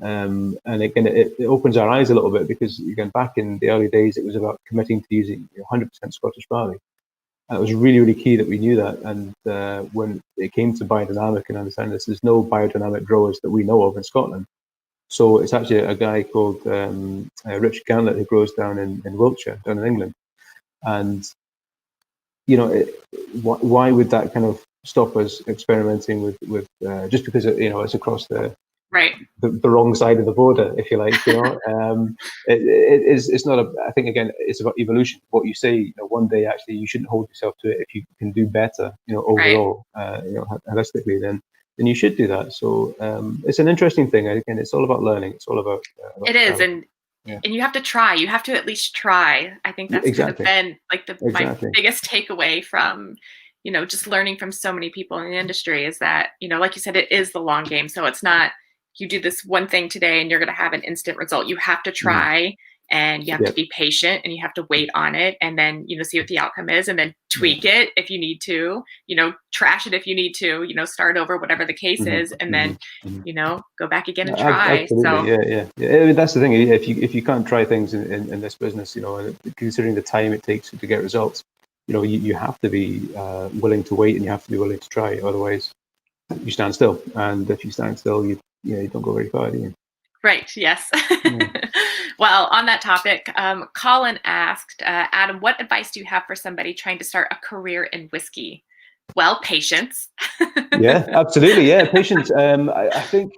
And again, it opens our eyes a little bit, because again, back in the early days, it was about committing to using 100% Scottish barley. And it was really, really key that we knew that. And when it came to biodynamic and understanding this, there's no biodynamic growers that we know of in Scotland. So it's actually a guy called Richard Gantlett who grows down in Wiltshire, down in England. And, why would that kind of stop us experimenting with just because, it's across the wrong side of the border, if you like, it's not I think, again, it's about evolution. What you say, one day, actually, you shouldn't hold yourself to it. If you can do better, overall, holistically, then you should do that. So it's an interesting thing. Again, it's all about learning. It's all about it is, and you have to try. You have to at least try. I think that's kind of been like my biggest takeaway from just learning from so many people in the industry, is that like you said, it is the long game. So it's not you do this one thing today and you're going to have an instant result. You have to try. and you have to be patient and you have to wait on it, and then, see what the outcome is, and then tweak it if you need to, trash it if you need to, start over, whatever the case is, and then, go back again and try. Absolutely. Yeah. I mean, that's the thing. If you can't try things in this business, considering the time it takes to get results, you have to be willing to wait, and you have to be willing to try. Otherwise, you stand still. And if you stand still, you don't go very far, do you? Right. Yes. Well, on that topic, Colin asked, Adam, what advice do you have for somebody trying to start a career in whiskey? Well, patience. Yeah, absolutely. Yeah, patience. I think,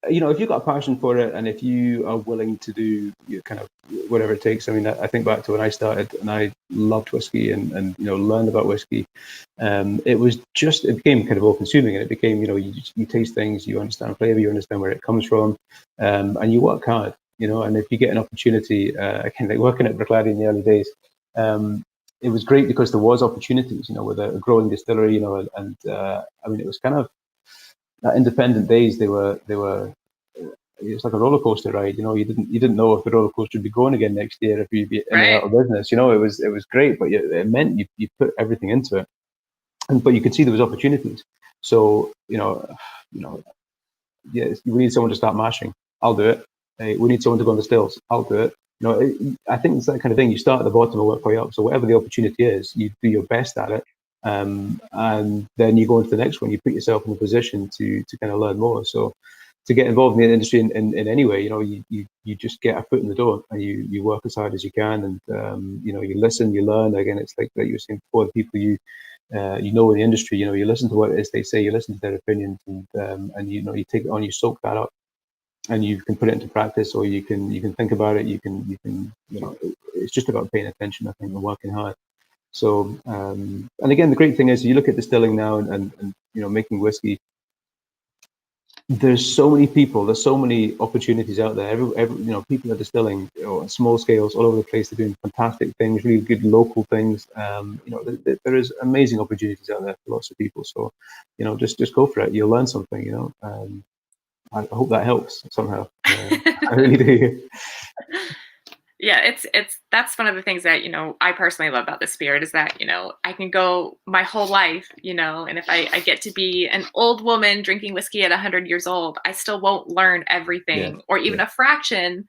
if you've got a passion for it, and if you are willing to do kind of whatever it takes. I mean, I think back to when I started and I loved whiskey and learned about whiskey. It became kind of all consuming, and it became, you taste things, you understand flavor, you understand where it comes from, and you work hard, and if you get an opportunity, again, like working at Bruichladdich in the early days, it was great because there was opportunities, with a growing distillery, and I mean, it was kind of independent days. They were it's like a roller coaster ride. You didn't know if the roller coaster would be going again next year, if you'd be in and out of business. It was great, but it meant you put everything into it, but you could see there was opportunities. So we need someone to start mashing. I'll do it. We need someone to go on the stills. I'll do it. I think it's that kind of thing. You start at the bottom and work your way up. So whatever the opportunity is, you do your best at it, and then you go into the next one. You put yourself in a position to kind of learn more. So to get involved in the industry in any way, you just get a foot in the door, and you work as hard as you can, and you listen, you learn. Again, it's like you were saying before, the people you in the industry, you listen to what it is they say, you listen to their opinions, and you take it on, you soak that up, and you can put it into practice, or you can think about it. You can it's just about paying attention, I think, and working hard. So and again, the great thing is, you look at distilling now and making whiskey. There's so many people, there's so many opportunities out there. Every people are distilling on small scales all over the place. They're doing fantastic things, really good local things. There is amazing opportunities out there for lots of people. So, just go for it. You'll learn something. I hope that helps somehow. I really do. Yeah, that's one of the things that, I personally love about the spirit, is that, I can go my whole life, and if I get to be an old woman drinking whiskey at 100 years old, I still won't learn everything, or even a fraction,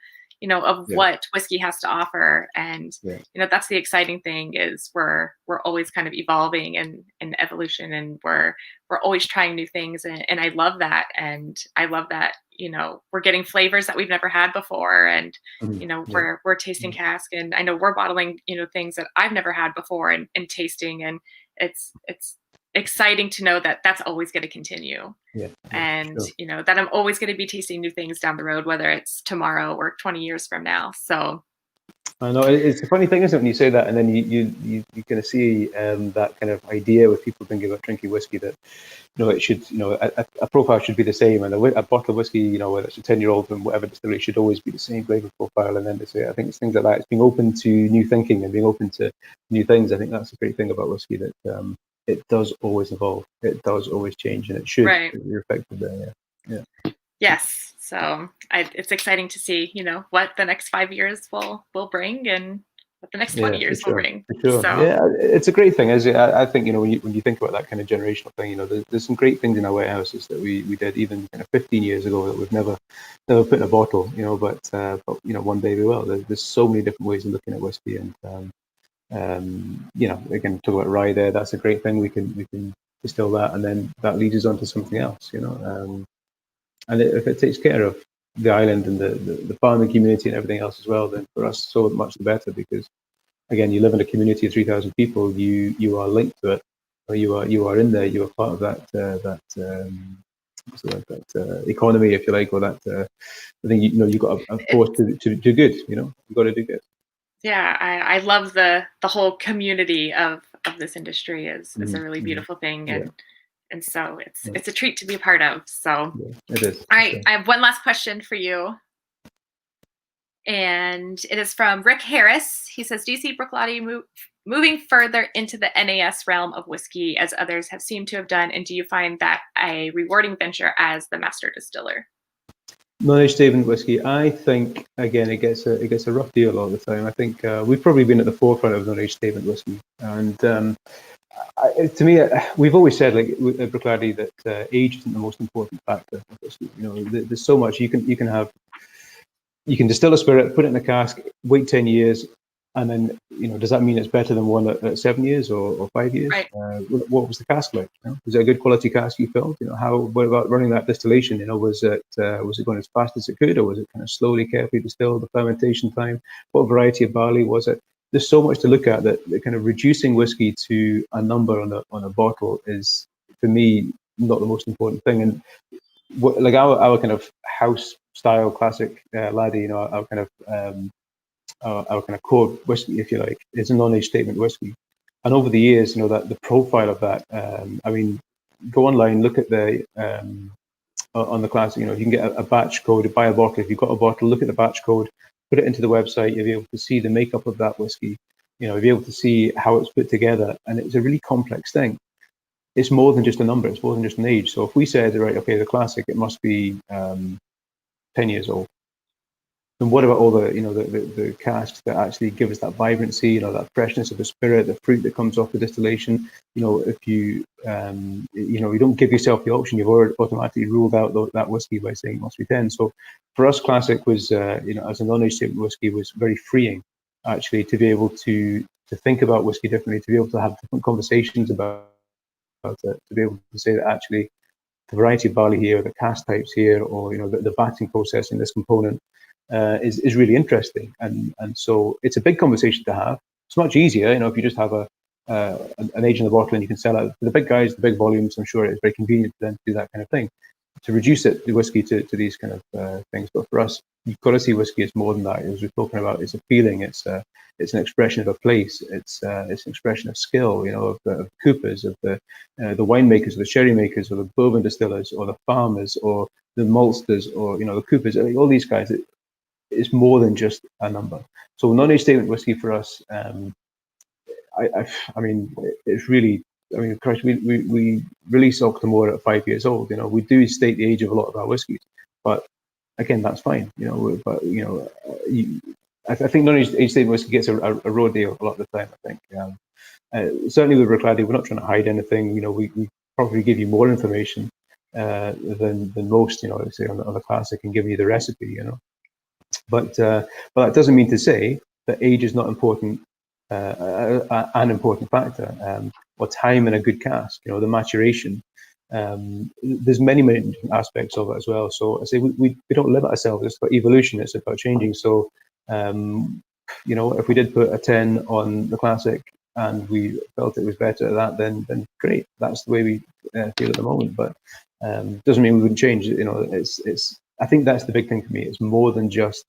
of what whiskey has to offer. And, that's the exciting thing, is we're always kind of evolving and in evolution, and we're always trying new things. And I love that. And I love that, we're getting flavors that we've never had before. And, we're tasting cask, and I know we're bottling, things that I've never had before, and tasting. And it's exciting to know that that's always going to continue. And that I'm always going to be tasting new things down the road, whether it's tomorrow or 20 years from now. So I know it's a funny thing, isn't it, when you say that, and then you kind of see that kind of idea with people thinking about drinking whiskey, that it should, a profile should be the same, and a bottle of whiskey, whether it's a 10-year-old from whatever distillery, should always be the same flavor profile. And then they say, I think it's things like that. It's being open to new thinking and being open to new things. I think that's a great thing about whiskey, that it does always evolve, it does always change, and it should be reflected there. Yeah. Yes. So it's exciting to see, what the next 5 years will bring, and what the next 20 years will bring. For sure. So. Yeah, it's a great thing. I think, when you think about that kind of generational thing, there's some great things in our warehouses that we did even kind of 15 years ago that we've never put in a bottle, but one day we will. There's so many different ways of looking at whiskey, and again, talk about rye there. That's a great thing. We can distill that, and then that leads us on to something else, and if it takes care of the island and the farming community and everything else as well, then for us, so much the better, because again, you live in a community of 3,000 people. You are linked to it. You are in there. You are part of that economy, if you like, or that. I think you got a force to do good. You've got to do good. Yeah, I love the whole community of this industry is a really beautiful thing, and so it's a treat to be a part of. So it is. All right, I have one last question for you, and it is from Rick Harris. He says, do you see Bruichladdich moving further into the NAS realm of whiskey, as others have seemed to have done, and do you find that a rewarding venture as the master distiller? Non-age statement whiskey. I think again it gets a rough deal all the time. I think we've probably been at the forefront of non-age statement whiskey, and to me, we've always said, like at Bruichladdich, that age isn't the most important factor of whiskey. You know, there's so much you can have. You can distill a spirit, put it in a cask, wait 10 years, and then, you know, does that mean it's better than one at 7 years or 5 years? Right. What was the cask like? You know? Was it a good quality cask you filled? You know, what about running that distillation? You know, was it going as fast as it could, or was it kind of slowly, carefully distilled? The fermentation time, what variety of barley was it? There's so much to look at that kind of reducing whiskey to a number on a bottle is, for me, not the most important thing. And like our kind of house style classic laddie, you know, our kind of core whiskey, if you like, is a non-age statement whiskey. And over the years, you know, that the profile of that, I mean, go online, look at the on the classic, you know, you can get a batch code, buy a bottle. If you've got a bottle, look at the batch code, put it into the website. You'll be able to see the makeup of that whiskey. You know, you'll be able to see how it's put together, and it's a really complex thing. It's more than just a number. It's more than just an age. So if we said, right, okay, the classic, it must be 10 years old. And what about all the, you know, the casks that actually give us that vibrancy, you know, that freshness of the spirit, the fruit that comes off the distillation? You know, if you, you know, you don't give yourself the option, you've already automatically ruled out that whiskey by saying it must be 10. So for us, classic was, you know, as a non-age statement whiskey, was very freeing, actually, to be able to think about whiskey differently, to be able to have different conversations about it, to be able to say that actually the variety of barley here, the cask types here, or, you know, the batching process in this component is really interesting, and so it's a big conversation to have. It's much easier, you know, if you just have an age in the bottle and you can sell it. For the big guys, the big volumes, I'm sure it's very convenient for them to do that kind of thing, to reduce it, the whiskey, to these kind of things. But for us, you've got to see whiskey as more than that. As we're talking about, it's a feeling, it's an expression of a place, it's an expression of skill, you know, of coopers, of the winemakers, or the sherry makers, or the bourbon distillers, or the farmers, or the maltsters, or, you know, the coopers, all these guys. It's more than just a number. So non-age statement whiskey for us, I mean, it's really, I mean, Christ, we release Octomore at 5 years old. You know, we do state the age of a lot of our whiskies, but again, that's fine. You know, but, you know, I think non-age statement whiskey gets a raw deal a lot of the time, I think. Certainly with Bruichladdich, we're not trying to hide anything. You know, we probably give you more information than most, you know, say on the classic, and giving you the recipe, you know. But that doesn't mean to say that age is not important, an important factor, or time in a good cask, you know, the maturation. There's many aspects of it as well. So I say we don't limit ourselves. It's about evolution. It's about changing. So, you know, if we did put a 10 on the classic and we felt it was better at that, then great. That's the way we feel at the moment. But doesn't mean we wouldn't change. You know, it's. I think that's the big thing for me. It's more than just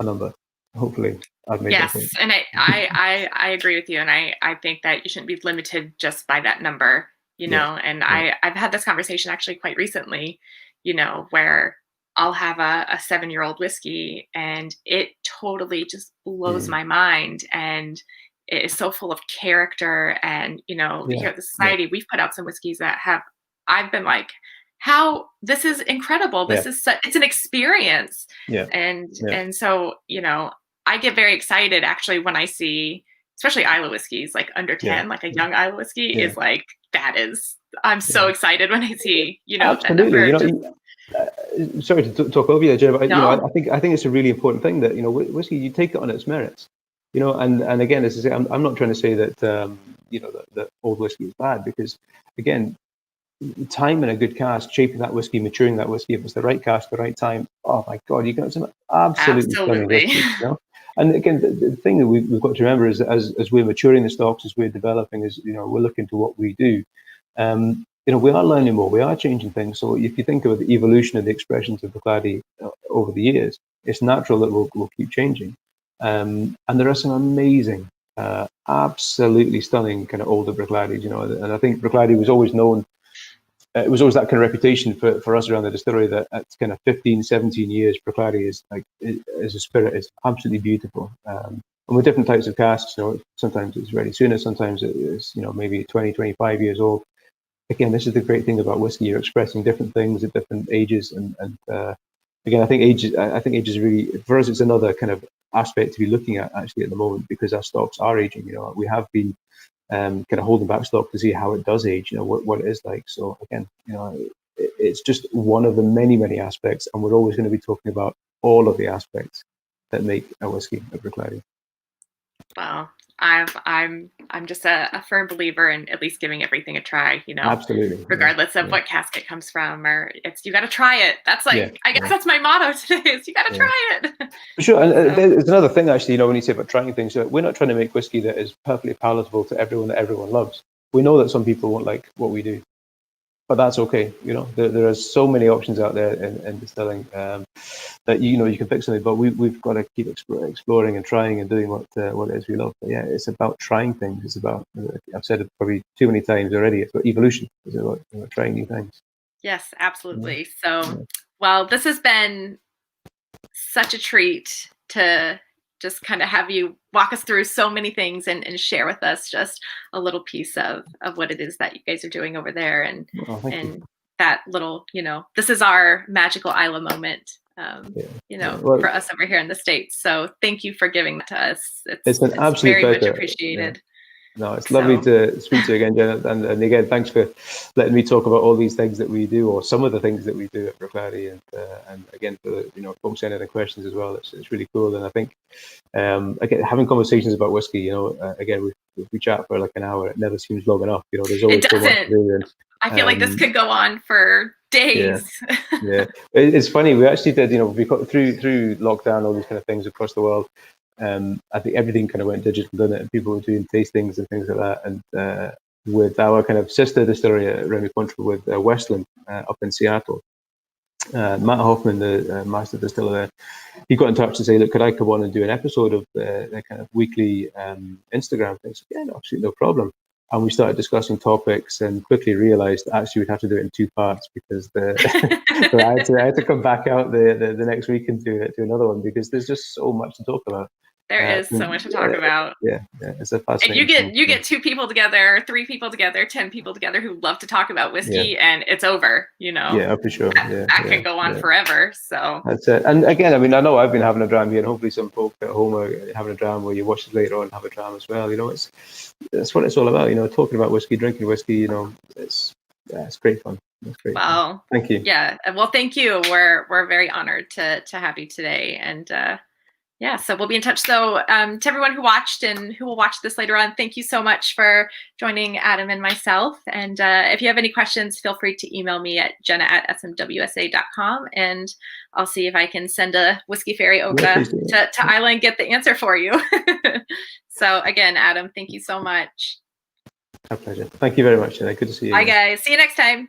a number. Hopefully, I've made that point. Yes, and I agree with you, and I think that you shouldn't be limited just by that number, you know. And I've had this conversation actually quite recently, you know, where I'll have a 7-year-old whiskey, and it totally just blows my mind, and it is so full of character. And, you know, here at the society, we've put out some whiskeys that I've been like, how this is incredible. This is it's an experience. And so, you know, I get very excited actually when I see, especially Islay whiskeys, like under 10, like a young Islay whiskey is like, I'm so excited when I see, you know, absolutely. that number. You know, sorry to talk over you, Jenna, but you know, I think it's a really important thing that, you know, whiskey, you take it on its merits, you know, and again, as I say, I'm not trying to say that you know, that old whiskey is bad, because again, time in a good cask, shaping that whiskey, maturing that whiskey, if it's the right cask, the right time, oh my God, you get some absolutely stunning whiskey, you know? And again, the thing that we've got to remember is, as we're maturing the stocks, as we're developing, is, you know, we're looking to what we do. You know, we are learning more, we are changing things. So if you think of the evolution of the expressions of Bruichladdich over the years, it's natural that we'll keep changing. And there are some amazing, absolutely stunning kind of older Bruichladdich, you know, and I think Bruichladdich was always known. It was always that kind of reputation for us around the distillery that at kind of 15, 17 years, Bruichladdich is like, as a spirit, is absolutely beautiful. And with different types of casks, you know, sometimes it's ready sooner, sometimes it is, you know, maybe 20, 25 years old. Again, this is the great thing about whiskey. You're expressing different things at different ages, and again, I think age is really, for us, it's another kind of aspect to be looking at actually at the moment, because our stocks are aging. We have been kind of holding back stock to see how it does age, what it is like. So again, it's just one of the many aspects, and we're always going to be talking about all of the aspects that make a whiskey a Bruichladdich. Wow. I'm just a firm believer in at least giving everything a try, Absolutely, regardless of what cask it comes from, or you got to try it. That's I guess that's my motto today, is you got to try it. For sure. And there's another thing actually, when you say about trying things, we're not trying to make whiskey that is perfectly palatable to everyone that everyone loves. We know that some people won't like what we do, but that's okay. There are so many options out there in distilling that you can pick something, but we've got to keep exploring and trying and doing what it is we love. But yeah, it's about trying things. It's about, I've said it probably too many times already, it's about evolution. It's about trying new things. Yes, absolutely. So, well, this has been such a treat to just kind of have you walk us through so many things and share with us just a little piece of what it is that you guys are doing over there, and that little, this is our magical Islay moment, for us over here in the States. So thank you for giving that to us. It's an absolute very pleasure. Much appreciated. Yeah. No, it's lovely to speak to you again, Jenna. And again, thanks for letting me talk about all these things that we do, or some of the things that we do at Bruichladdich. And again, for folks sending the questions as well, it's really cool. And I think again, having conversations about whiskey, again, we chat for like an hour, it never seems long enough. There's always so much to do. And, I feel like this could go on for days. Yeah. It's funny. We actually did. We got through lockdown, all these kind of things across the world. I think everything kind of went digital, didn't it? And people were doing tastings and things like that. And with our kind of sister distillery at Remy Cointreau with Westland up in Seattle, Matt Hoffman, the master distiller there, he got in touch to say, look, could I come on and do an episode of the kind of weekly Instagram thing? So, yeah, no, absolutely no problem. And we started discussing topics and quickly realized actually we'd have to do it in 2 parts, because I had to come back out the next week and do another one, because there's just so much to talk about. There is so much to talk about. Yeah, it's a fascinating. And you get 2 people together, 3 people together, 10 people together who love to talk about whiskey, and it's over. Yeah, for sure. That can go on forever. So that's it. And again, I mean, I know I've been having a dram here, and hopefully some folk at home are having a dram, where you watch it later on and have a dram as well. That's what it's all about. Talking about whiskey, drinking whiskey. It's great fun. It's great. Well, thank you. Yeah. Well, thank you. We're very honored to have you today, and. Yeah, so we'll be in touch. So to everyone who watched and who will watch this later on, thank you so much for joining Adam and myself. And if you have any questions, feel free to email me at jenna@smwsa.com, and I'll see if I can send a whiskey ferry over to Islay and get the answer for you. So again, Adam, thank you so much. My pleasure. Thank you very much, Jenna. Good to see you. Bye, guys. See you next time.